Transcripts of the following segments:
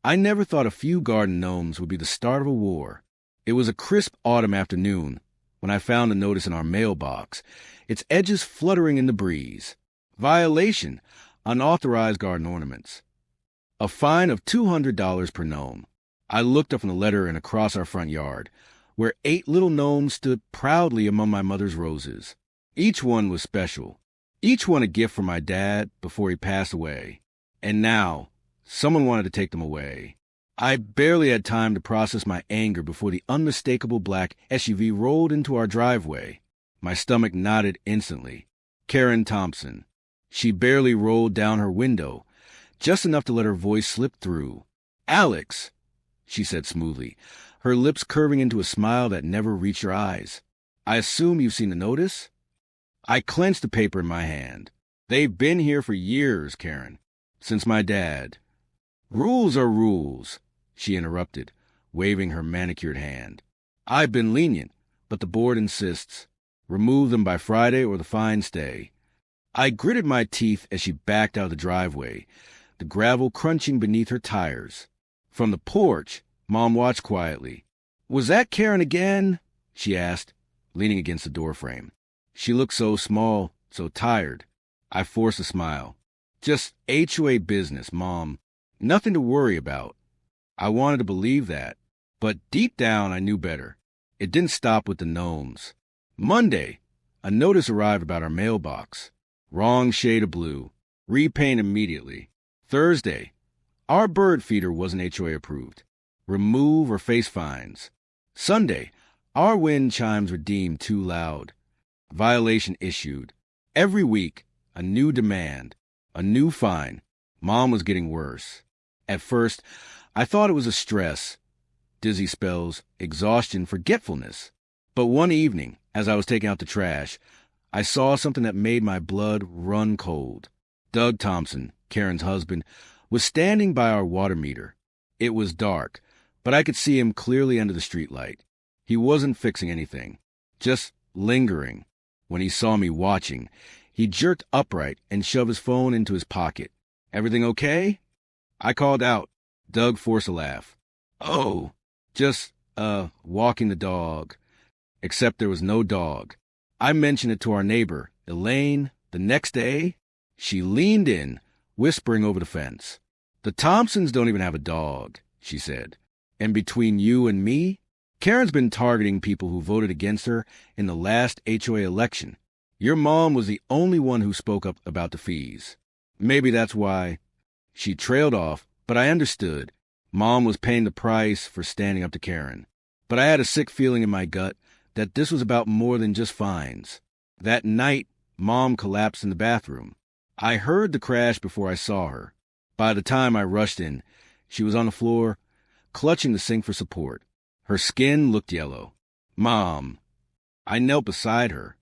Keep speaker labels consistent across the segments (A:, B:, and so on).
A: I never thought a few garden gnomes would be the start of a war. It was a crisp autumn afternoon when I found a notice in our mailbox, its edges fluttering in the breeze. Violation: unauthorized garden ornaments. A fine of $200 per gnome. I looked up from the letter and across our front yard, where 8 little gnomes stood proudly among my mother's roses. Each one was special. Each one a gift from my dad before he passed away. And now, someone wanted to take them away. I barely had time to process my anger before the unmistakable black SUV rolled into our driveway. My stomach knotted instantly. Karen Thompson. She barely rolled down her window, just enough to let her voice slip through. "Alex," she said smoothly, her lips curving into a smile that never reached her eyes. "I assume you've seen the notice?" I clenched the paper in my hand. "They've been here for years, Karen. Since my dad." "Rules are rules," she interrupted, waving her manicured hand. "I've been lenient, but the board insists. Remove them by Friday or the fine stay." I gritted my teeth as she backed out of the driveway, the gravel crunching beneath her tires. From the porch, Mom watched quietly. "Was that Karen again?" she asked, leaning against the doorframe. She looked so small, so tired. I forced a smile. "Just HOA business, Mom. Nothing to worry about." I wanted to believe that, but deep down I knew better. It didn't stop with the gnomes. Monday, a notice arrived about our mailbox. Wrong shade of blue. Repaint immediately. Thursday, our bird feeder wasn't HOA approved. Remove or face fines. Sunday, our wind chimes were deemed too loud. Violation issued. Every week, a new demand, a new fine. Mom was getting worse. At first, I thought it was a stress, dizzy spells, exhaustion, forgetfulness. But one evening, as I was taking out the trash, I saw something that made my blood run cold. Doug Thompson, Karen's husband, was standing by our water meter. It was dark, but I could see him clearly under the streetlight. He wasn't fixing anything, just lingering. When he saw me watching, he jerked upright and shoved his phone into his pocket. "Everything okay?" I called out. Doug forced a laugh. "Oh, just, walking the dog." Except there was no dog. I mentioned it to our neighbor, Elaine, the next day. She leaned in, whispering over the fence. "The Thompsons don't even have a dog," she said. "And between you and me, Karen's been targeting people who voted against her in the last HOA election. Your mom was the only one who spoke up about the fees. Maybe that's why." She trailed off, but I understood. Mom was paying the price for standing up to Karen. But I had a sick feeling in my gut that this was about more than just fines. That night, Mom collapsed in the bathroom. I heard the crash before I saw her. By the time I rushed in, she was on the floor, clutching the sink for support. Her skin looked yellow. "Mom." I knelt beside her.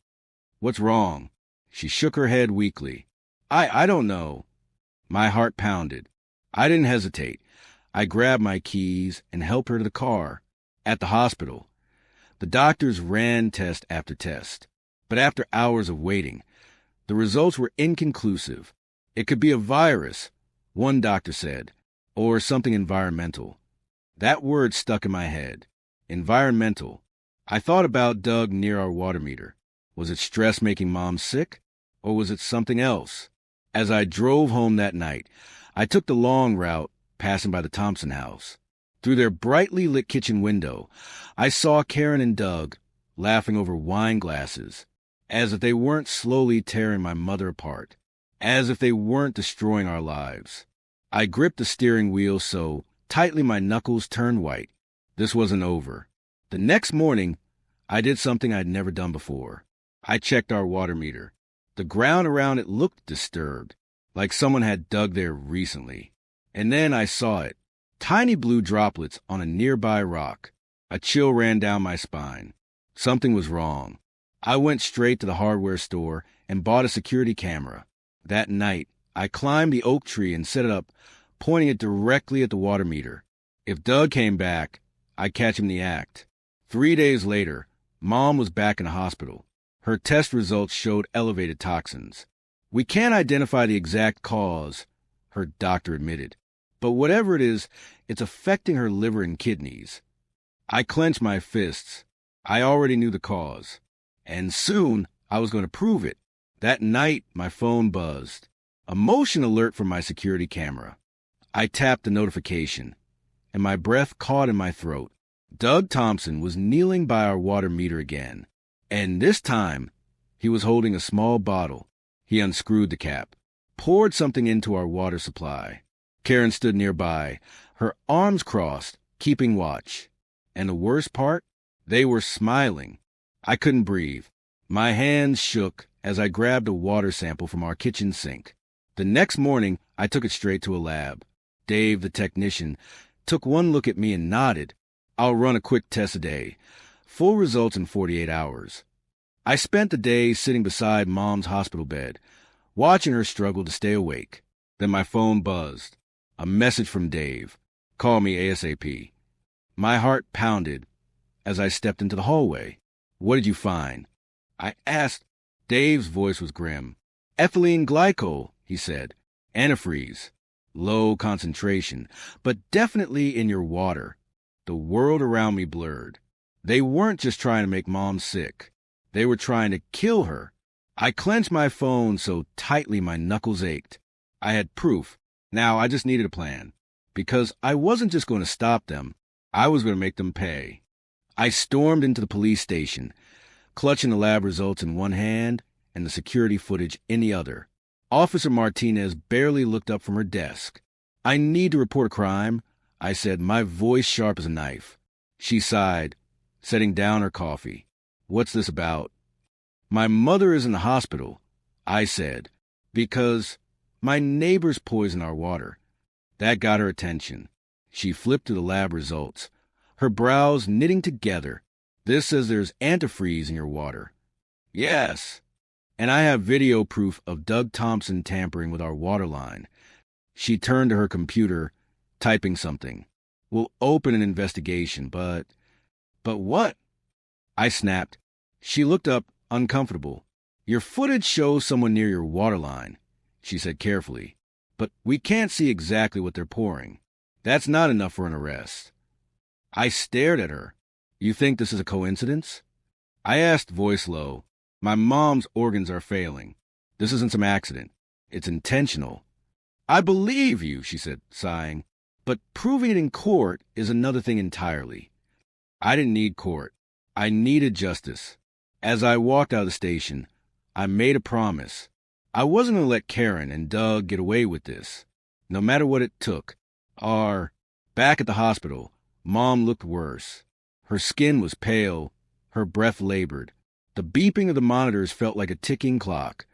A: "What's wrong?" She shook her head weakly. I don't know." My heart pounded. I didn't hesitate. I grabbed my keys and helped her to the car. At the hospital, the doctors ran test after test. But after hours of waiting, the results were inconclusive. It could be a virus, one doctor said, or something environmental. That word stuck in my head. Environmental. I thought about Doug near our water meter. Was it stress making Mom sick? Or was it something else? As I drove home that night, I took the long route, passing by the Thompson house. Through their brightly lit kitchen window, I saw Karen and Doug laughing over wine glasses, as if they weren't slowly tearing my mother apart, as if they weren't destroying our lives. I gripped the steering wheel so tightly my knuckles turned white. This wasn't over. The next morning, I did something I'd never done before. I checked our water meter. The ground around it looked disturbed, like someone had dug there recently. And then I saw it. Tiny blue droplets on a nearby rock. A chill ran down my spine. Something was wrong. I went straight to the hardware store and bought a security camera. That night, I climbed the oak tree and set it up, pointing it directly at the water meter. If Doug came back, I'd catch him in the act. 3 days later, Mom was back in the hospital. Her test results showed elevated toxins. "We can't identify the exact cause," her doctor admitted, But whatever it is, it's affecting her liver and kidneys. I clenched my fists. I already knew the cause. And soon, I was going to prove it. That night, my phone buzzed. A motion alert from my security camera. I tapped the notification, and my breath caught in my throat. Doug Thompson was kneeling by our water meter again, and this time, he was holding a small bottle. He unscrewed the cap, poured something into our water supply. Karen stood nearby, her arms crossed, keeping watch. And the worst part? They were smiling. I couldn't breathe. My hands shook as I grabbed a water sample from our kitchen sink. The next morning, I took it straight to a lab. Dave, the technician, took one look at me and nodded. I'll run a quick test a day. Full results in 48 hours. I spent the day sitting beside Mom's hospital bed, watching her struggle to stay awake. Then my phone buzzed. A message from Dave. Call me ASAP. My heart pounded as I stepped into the hallway. What did you find? I asked. Dave's voice was grim. Ethylene glycol, he said. Antifreeze. Low concentration, but definitely in your water. The world around me blurred. They weren't just trying to make Mom sick. They were trying to kill her. I clenched my phone so tightly my knuckles ached. I had proof. Now I just needed a plan. Because I wasn't just going to stop them. I was going to make them pay. I stormed into the police station, clutching the lab results in one hand and the security footage in the other. Officer Martinez barely looked up from her desk. I need to report a crime, I said, my voice sharp as a knife. She sighed, setting down her coffee. What's this about? My mother is in the hospital, I said, because my neighbors poisoned our water. That got her attention. She flipped to the lab results, her brows knitting together. This says there's antifreeze in your water. Yes. And I have video proof of Doug Thompson tampering with our water line. She turned to her computer, typing something. We'll open an investigation, but what? I snapped. She looked up, uncomfortable. Your footage shows someone near your water line, she said carefully. But we can't see exactly what they're pouring. That's not enough for an arrest. I stared at her. You think this is a coincidence? I asked, voice low. My mom's organs are failing. This isn't some accident. It's intentional. I believe you, she said, sighing. But proving it in court is another thing entirely. I didn't need court. I needed justice. As I walked out of the station, I made a promise. I wasn't going to let Karen and Doug get away with this, no matter what it took. Back at the hospital, Mom looked worse. Her skin was pale, her breath labored. The beeping of the monitors felt like a ticking clock,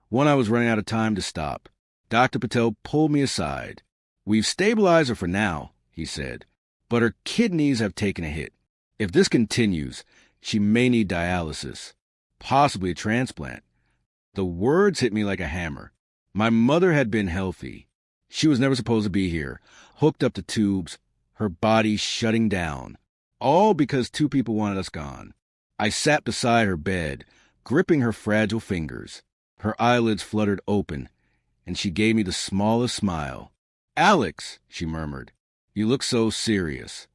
A: one I was running out of time to stop. Dr. Patel pulled me aside. We've stabilized her for now, he said, but her kidneys have taken a hit. If this continues, she may need dialysis, possibly a transplant. The words hit me like a hammer. My mother had been healthy. She was never supposed to be here, hooked up to tubes, her body shutting down, all because two people wanted us gone. I sat beside her bed, gripping her fragile fingers. Her eyelids fluttered open, and she gave me the smallest smile. Alex, she murmured, you look so serious.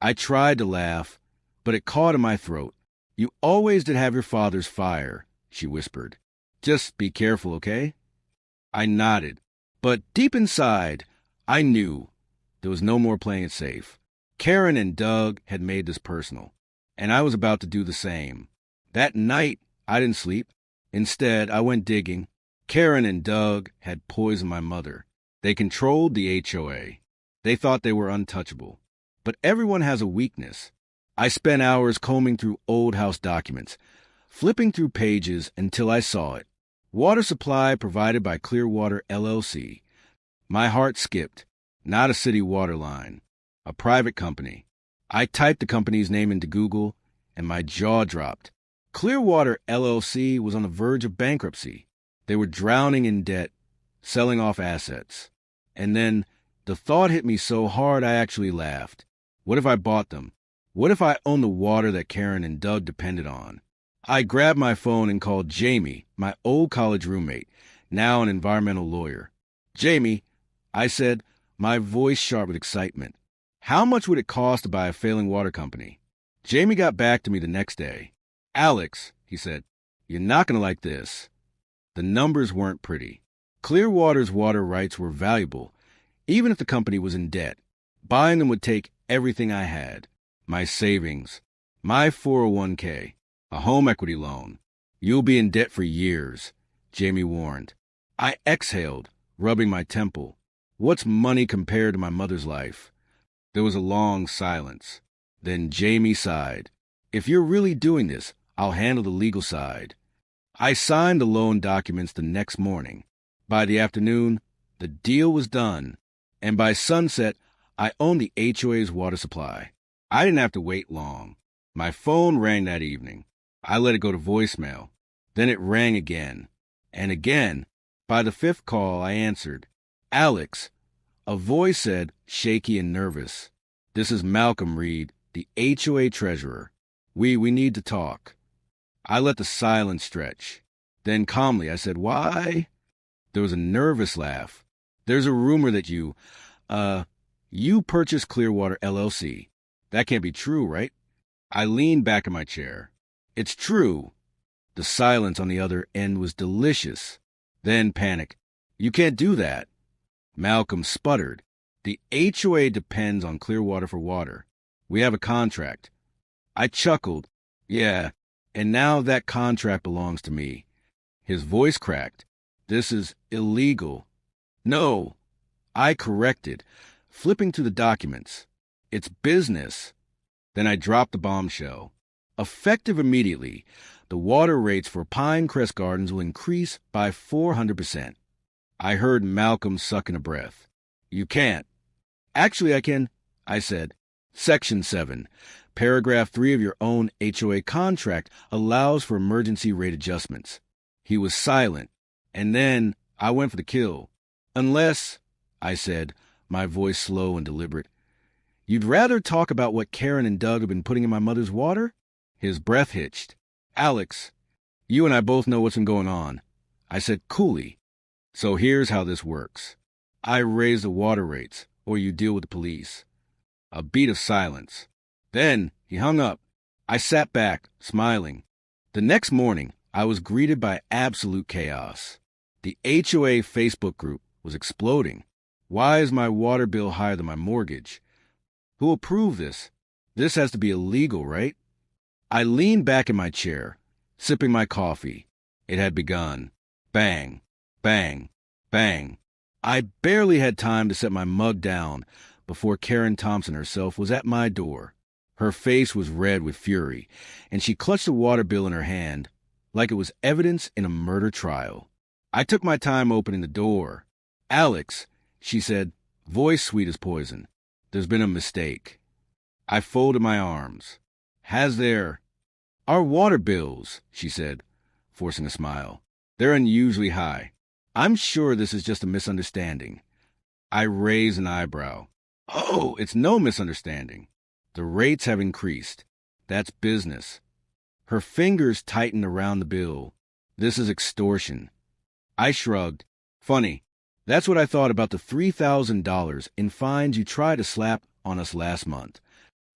A: I tried to laugh, but it caught in my throat. You always did have your father's fire, she whispered. Just be careful, okay? I nodded, but deep inside, I knew there was no more playing it safe. Karen and Doug had made this personal, and I was about to do the same. That night, I didn't sleep. Instead, I went digging. Karen and Doug had poisoned my mother. They controlled the HOA. They thought they were untouchable. But everyone has a weakness. I spent hours combing through old house documents, flipping through pages until I saw it. Water supply provided by Clearwater LLC. My heart skipped. Not a city water line. A private company. I typed the company's name into Google, and my jaw dropped. Clearwater LLC was on the verge of bankruptcy. They were drowning in debt, selling off assets. And then the thought hit me so hard I actually laughed. What if I bought them? What if I owned the water that Karen and Doug depended on? I grabbed my phone and called Jamie, my old college roommate, now an environmental lawyer. Jamie, I said, my voice sharp with excitement. How much would it cost to buy a failing water company? Jamie got back to me the next day. Alex, he said, you're not going to like this. The numbers weren't pretty. Clearwater's water rights were valuable, even if the company was in debt. Buying them would take everything I had. My savings, my 401k, a home equity loan. You'll be in debt for years, Jamie warned. I exhaled, rubbing my temple. What's money compared to my mother's life? There was a long silence. Then Jamie sighed. If you're really doing this, I'll handle the legal side. I signed the loan documents the next morning. By the afternoon, the deal was done, and by sunset, I owned the HOA's water supply. I didn't have to wait long. My phone rang that evening. I let it go to voicemail. Then it rang again, and again. By the fifth call, I answered. Alex, a voice said, shaky and nervous. This is Malcolm Reed, the HOA treasurer. We need to talk. I let the silence stretch. Then calmly I said, why? There was a nervous laugh. There's a rumor that you purchased Clearwater LLC. That can't be true, right? I leaned back in my chair. It's true. The silence on the other end was delicious. Then panic. You can't do that. Malcolm sputtered. The HOA depends on Clearwater for water. We have a contract. I chuckled. Yeah, and now that contract belongs to me. His voice cracked. This is illegal. No, I corrected, flipping through the documents. It's business. Then I dropped the bombshell. Effective immediately, the water rates for Pinecrest Gardens will increase by 400%. I heard Malcolm suck in a breath. You can't. Actually, I can, I said. Section 7, paragraph 3 of your own HOA contract allows for emergency rate adjustments. He was silent, and then I went for the kill. Unless, I said, my voice slow and deliberate, you'd rather talk about what Karen and Doug have been putting in my mother's water? His breath hitched. Alex, you and I both know what's been going on. I said coolly. So here's how this works. I raise the water rates, or you deal with the police. A beat of silence. Then he hung up. I sat back, smiling. The next morning, I was greeted by absolute chaos. The HOA Facebook group was exploding. Why is my water bill higher than my mortgage? Who approved this? This has to be illegal, right? I leaned back in my chair, sipping my coffee. It had begun. Bang, bang, bang. I barely had time to set my mug down before Karen Thompson herself was at my door. Her face was red with fury, and she clutched the water bill in her hand like it was evidence in a murder trial. I took my time opening the door. Alex, she said, voice sweet as poison. There's been a mistake. I folded my arms. Has there? Our water bills, she said, forcing a smile. They're unusually high. I'm sure this is just a misunderstanding. I raised an eyebrow. Oh, it's no misunderstanding. The rates have increased. That's business. Her fingers tightened around the bill. This is extortion. I shrugged. Funny. That's what I thought about the $3,000 in fines you tried to slap on us last month.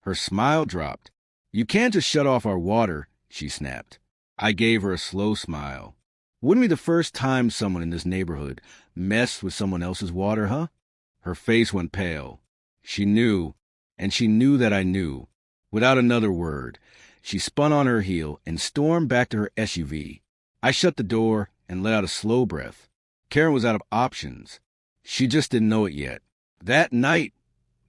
A: Her smile dropped. You can't just shut off our water, she snapped. I gave her a slow smile. Wouldn't be the first time someone in this neighborhood messed with someone else's water, huh? Her face went pale. She knew, and she knew that I knew. Without another word, she spun on her heel and stormed back to her SUV. I shut the door and let out a slow breath. Karen was out of options. She just didn't know it yet. That night,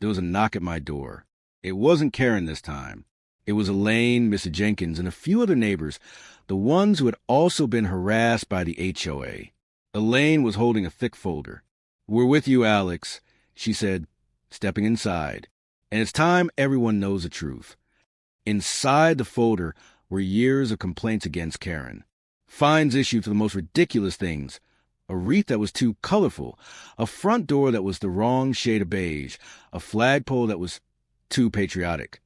A: there was a knock at my door. It wasn't Karen this time. It was Elaine, Mrs. Jenkins, and a few other neighbors, the ones who had also been harassed by the HOA. Elaine was holding a thick folder. We're with you, Alex, she said, stepping inside. And it's time everyone knows the truth. Inside the folder were years of complaints against Karen. Fines issued for the most ridiculous things. A wreath that was too colorful, a front door that was the wrong shade of beige, a flagpole that was too patriotic.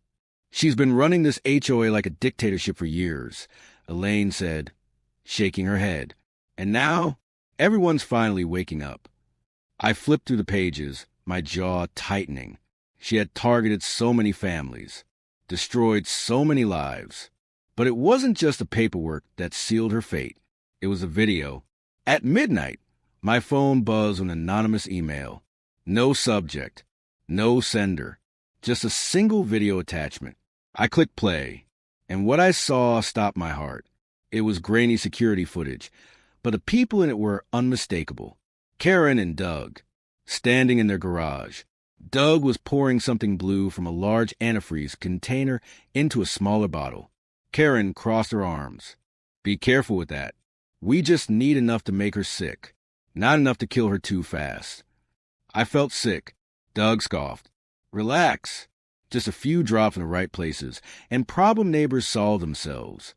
A: She's been running this HOA like a dictatorship for years, Elaine said, shaking her head. And now, everyone's finally waking up. I flipped through the pages, my jaw tightening. She had targeted so many families, destroyed so many lives. But it wasn't just the paperwork that sealed her fate. It was a video. At midnight, my phone buzzed with an anonymous email. No subject, no sender, just a single video attachment. I clicked play, and what I saw stopped my heart. It was grainy security footage, but the people in it were unmistakable. Karen and Doug, standing in their garage. Doug was pouring something blue from a large antifreeze container into a smaller bottle. Karen crossed her arms. Be careful with that. We just need enough to make her sick, not enough to kill her too fast. I felt sick. Doug scoffed. Relax. Just a few drops in the right places, and problem neighbors solve themselves.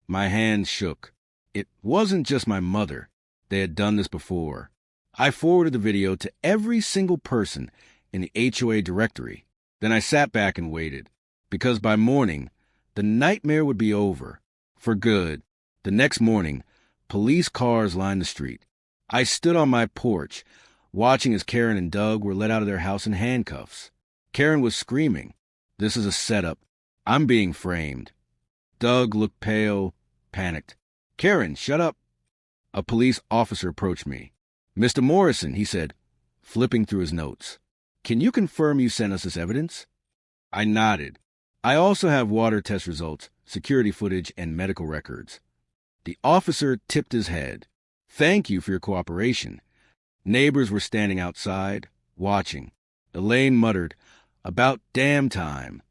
A: My hands shook. It wasn't just my mother. They had done this before. I forwarded the video to every single person in the HOA directory. Then I sat back and waited, because by morning, the nightmare would be over. For good. The next morning, police cars lined the street. I stood on my porch, watching as Karen and Doug were let out of their house in handcuffs. Karen was screaming. This is a setup. I'm being framed. Doug looked pale, panicked. Karen, shut up. A police officer approached me. Mr. Morrison, he said, flipping through his notes. Can you confirm you sent us this evidence? I nodded. I also have water test results, security footage, and medical records. The officer tipped his head. Thank you for your cooperation. Neighbors were standing outside, watching. Elaine muttered, about damn time.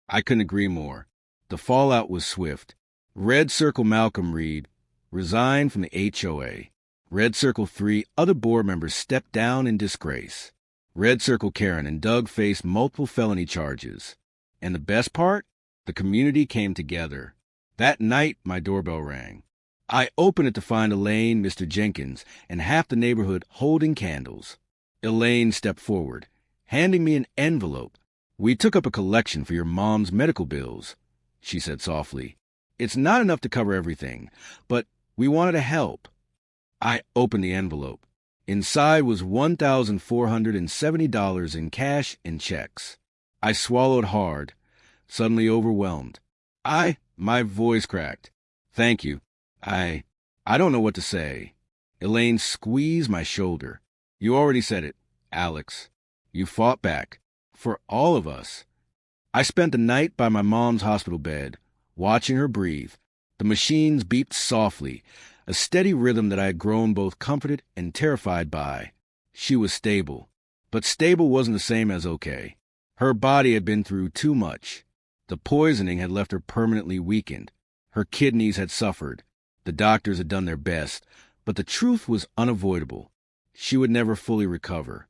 A: I couldn't agree more. The fallout was swift. Red Circle Malcolm Reed resigned from the HOA. Red Circle 3 other board members stepped down in disgrace. Red Circle Karen and Doug faced multiple felony charges. And the best part? The community came together. That night, my doorbell rang. I opened it to find Elaine, Mr. Jenkins, and half the neighborhood holding candles. Elaine stepped forward, handing me an envelope. We took up a collection for your mom's medical bills, she said softly. It's not enough to cover everything, but we wanted to help. I opened the envelope. Inside was $1,470 in cash and checks. I swallowed hard, suddenly overwhelmed. My voice cracked. Thank you. I don't know what to say. Elaine squeezed my shoulder. You already said it, Alex. You fought back. For all of us. I spent the night by my mom's hospital bed, watching her breathe. The machines beeped softly, a steady rhythm that I had grown both comforted and terrified by. She was stable, but stable wasn't the same as okay. Her body had been through too much. The poisoning had left her permanently weakened. Her kidneys had suffered. The doctors had done their best, but the truth was unavoidable. She would never fully recover.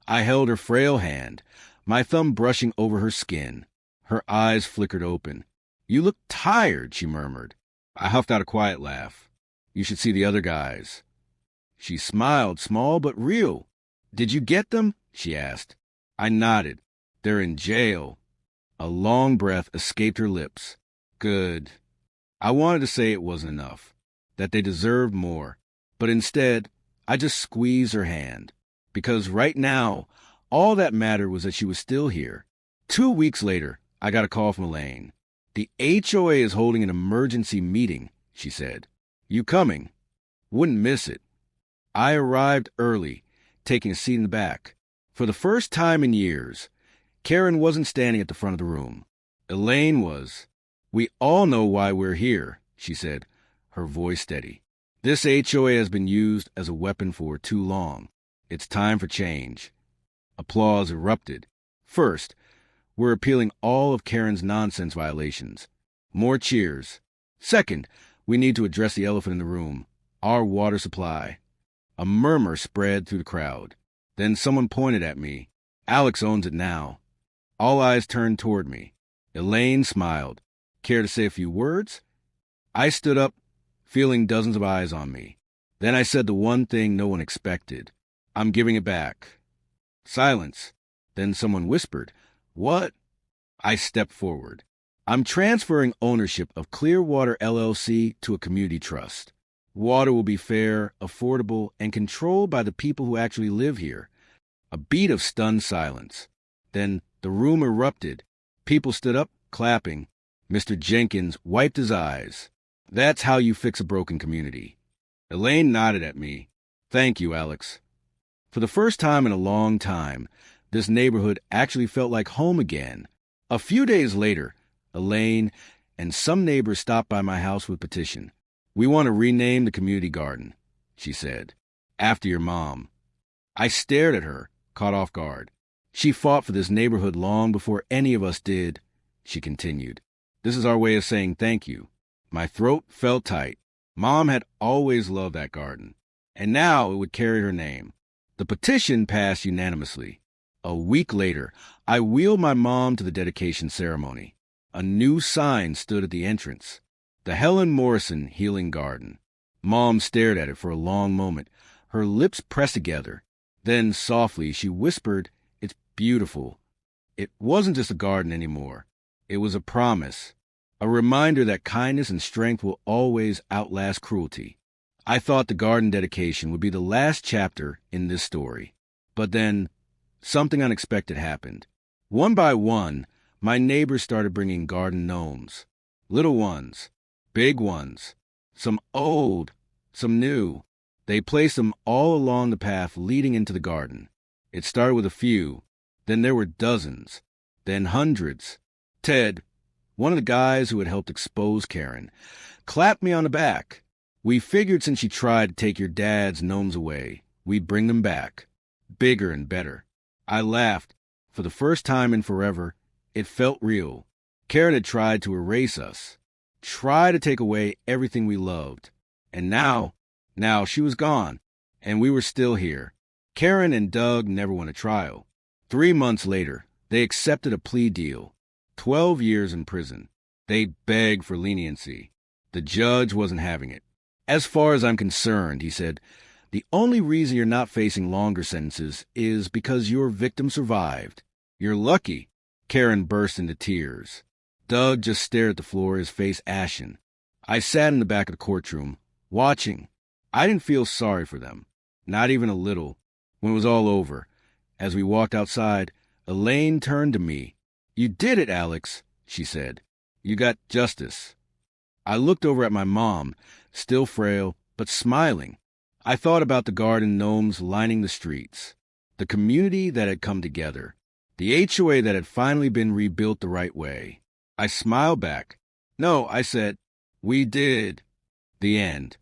A: I held her frail hand, my thumb brushing over her skin. Her eyes flickered open. You look tired, she murmured. I huffed out a quiet laugh. You should see the other guys. She smiled, small but real. Did you get them? She asked. I nodded. They're in jail. A long breath escaped her lips. Good. I wanted to say it wasn't enough, that they deserved more, but instead, I just squeezed her hand. Because right now, all that mattered was that she was still here. 2 weeks later, I got a call from Elaine. The HOA is holding an emergency meeting, she said. You coming? Wouldn't miss it. I arrived early, taking a seat in the back. For the first time in years, Karen wasn't standing at the front of the room. Elaine was. We all know why we're here, she said, her voice steady. This HOA has been used as a weapon for too long. It's time for change. Applause erupted. First, we're appealing all of Karen's nonsense violations. More cheers. Second, we need to address the elephant in the room, our water supply. A murmur spread through the crowd. Then someone pointed at me. Alex owns it now. All eyes turned toward me. Elaine smiled. Care to say a few words? I stood up, feeling dozens of eyes on me. Then I said the one thing no one expected. I'm giving it back. Silence. Then someone whispered, What? I stepped forward. I'm transferring ownership of Clearwater LLC to a community trust. Water will be fair, affordable, and controlled by the people who actually live here. A beat of stunned silence. Then the room erupted. People stood up, clapping. Mr. Jenkins wiped his eyes. That's how you fix a broken community. Elaine nodded at me. Thank you, Alex. For the first time in a long time, this neighborhood actually felt like home again. A few days later, Elaine and some neighbors stopped by my house with a petition. We want to rename the community garden, she said, after your mom. I stared at her, caught off guard. She fought for this neighborhood long before any of us did, she continued. This is our way of saying thank you. My throat felt tight. Mom had always loved that garden, and now it would carry her name. The petition passed unanimously. A week later, I wheeled my mom to the dedication ceremony. A new sign stood at the entrance. The Helen Morrison Healing Garden. Mom stared at it for a long moment, her lips pressed together. Then, softly, she whispered, "It's beautiful." It wasn't just a garden anymore. It was a promise, a reminder that kindness and strength will always outlast cruelty. I thought the garden dedication would be the last chapter in this story. But then, something unexpected happened. One by one, my neighbors started bringing garden gnomes. Little ones, big ones, some old, some new. They placed them all along the path leading into the garden. It started with a few, then there were dozens, then hundreds. Ted, one of the guys who had helped expose Karen, clapped me on the back. We figured since you tried to take your dad's gnomes away, we'd bring them back, bigger and better. I laughed. For the first time in forever, it felt real. Karen had tried to erase us, tried to take away everything we loved. And now she was gone, and we were still here. Karen and Doug never went to trial. 3 months later, they accepted a plea deal. 12 years in prison. They begged for leniency. The judge wasn't having it. As far as I'm concerned, he said, the only reason you're not facing longer sentences is because your victim survived. You're lucky. Karen burst into tears. Doug just stared at the floor, his face ashen. I sat in the back of the courtroom, watching. I didn't feel sorry for them, not even a little. When it was all over, as we walked outside, Elaine turned to me. You did it, Alex, she said. You got justice. I looked over at my mom, still frail, but smiling. I thought about the garden gnomes lining the streets, the community that had come together, the HOA that had finally been rebuilt the right way. I smiled back. No, I said, we did. The end.